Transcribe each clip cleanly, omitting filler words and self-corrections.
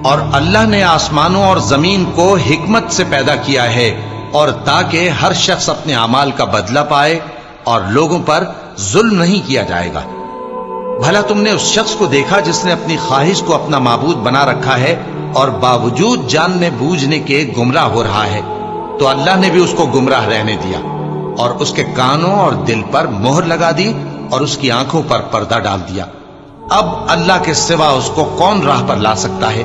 اور اللہ نے آسمانوں اور زمین کو حکمت سے پیدا کیا ہے اور تاکہ ہر شخص اپنے اعمال کا بدلہ پائے اور لوگوں پر ظلم نہیں کیا جائے گا۔ بھلا تم نے اس شخص کو دیکھا جس نے اپنی خواہش کو اپنا معبود بنا رکھا ہے اور باوجود جاننے بوجھنے کے گمراہ ہو رہا ہے؟ تو اللہ نے بھی اس کو گمراہ رہنے دیا اور اس کے کانوں اور دل پر مہر لگا دی اور اس کی آنکھوں پر پردہ ڈال دیا۔ اب اللہ کے سوا اس کو کون راہ پر لا سکتا ہے؟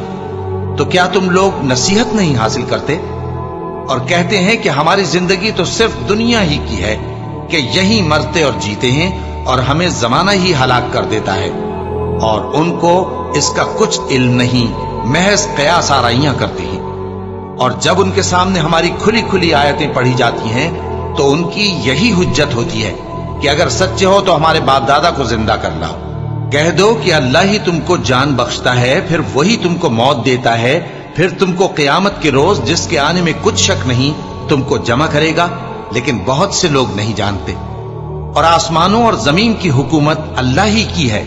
تو کیا تم لوگ نصیحت نہیں حاصل کرتے اور کہتے ہیں کہ ہماری زندگی تو صرف دنیا ہی کی ہے کہ یہی مرتے اور جیتے ہیں اور ہمیں زمانہ ہی ہلاک کر دیتا ہے، اور ان کو اس کا کچھ علم نہیں، محض قیاس آرائیاں کرتے ہیں۔ اور جب ان کے سامنے ہماری کھلی کھلی آیتیں پڑھی جاتی ہیں تو ان کی یہی حجت ہوتی ہے کہ اگر سچے ہو تو ہمارے باپ دادا کو زندہ کر لاؤ۔ کہہ دو کہ اللہ ہی تم کو جان بخشتا ہے، پھر وہی تم کو موت دیتا ہے، پھر تم کو قیامت کے روز جس کے آنے میں کچھ شک نہیں تم کو جمع کرے گا، لیکن بہت سے لوگ نہیں جانتے۔ اور آسمانوں اور زمین کی حکومت اللہ ہی کی ہے،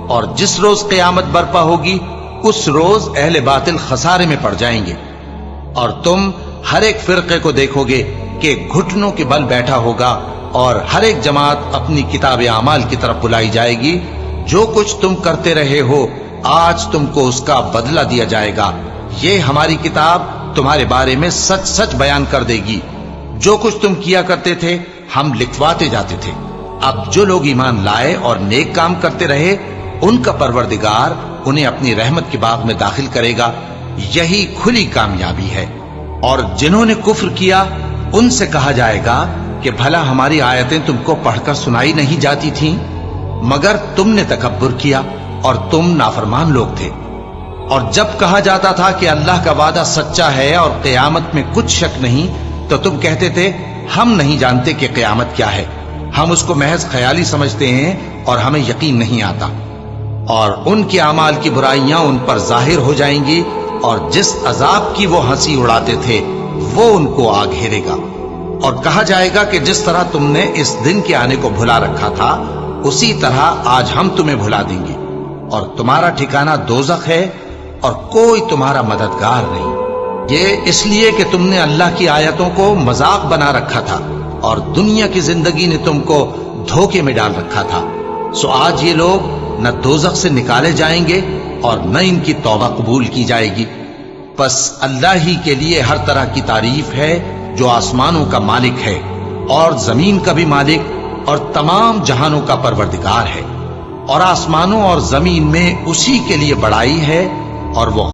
اور جس روز قیامت برپا ہوگی اس روز اہل باطل خسارے میں پڑ جائیں گے۔ اور تم ہر ایک فرقے کو دیکھو گے کہ گھٹنوں کے بل بیٹھا ہوگا، اور ہر ایک جماعت اپنی کتاب اعمال کی طرف بلائی جائے گی۔ جو کچھ تم کرتے رہے ہو آج تم کو اس کا بدلہ دیا جائے گا، یہ ہماری کتاب تمہارے بارے میں سچ سچ بیان کر دے گی۔ جو کچھ تم کیا کرتے تھے ہم لکھواتے جاتے تھے۔ اب جو لوگ ایمان لائے اور نیک کام کرتے رہے ان کا پروردگار انہیں اپنی رحمت کے باغ میں داخل کرے گا، یہی کھلی کامیابی ہے۔ اور جنہوں نے کفر کیا ان سے کہا جائے گا کہ بھلا ہماری آیتیں تم کو پڑھ کر سنائی نہیں جاتی تھیں؟ مگر تم نے تکبر کیا اور تم نافرمان لوگ تھے۔ اور جب کہا جاتا تھا کہ اللہ کا وعدہ سچا ہے اور قیامت میں کچھ شک نہیں، تو تم کہتے تھے ہم نہیں جانتے کہ قیامت کیا ہے، ہم اس کو محض خیالی سمجھتے ہیں اور ہمیں یقین نہیں آتا۔ اور ان کے اعمال کی برائیاں ان پر ظاہر ہو جائیں گی، اور جس عذاب کی وہ ہنسی اڑاتے تھے وہ ان کو آ گھیرے گا۔ اور کہا جائے گا کہ جس طرح تم نے اس دن کے آنے کو بھلا رکھا تھا اسی طرح آج ہم تمہیں بھلا دیں گے، اور تمہارا ٹھکانہ دوزخ ہے اور کوئی تمہارا مددگار نہیں۔ یہ اس لیے کہ تم نے اللہ کی آیتوں کو مذاق بنا رکھا تھا اور دنیا کی زندگی نے تم کو دھوکے میں ڈال رکھا تھا، سو آج یہ لوگ نہ دوزخ سے نکالے جائیں گے اور نہ ان کی توبہ قبول کی جائے گی۔ پس اللہ ہی کے لیے ہر طرح کی تعریف ہے جو آسمانوں کا مالک ہے اور زمین کا بھی مالک اور تمام جہانوں کا پروردگار ہے، اور آسمانوں اور زمین میں اسی کے لیے بڑائی ہے اور وہ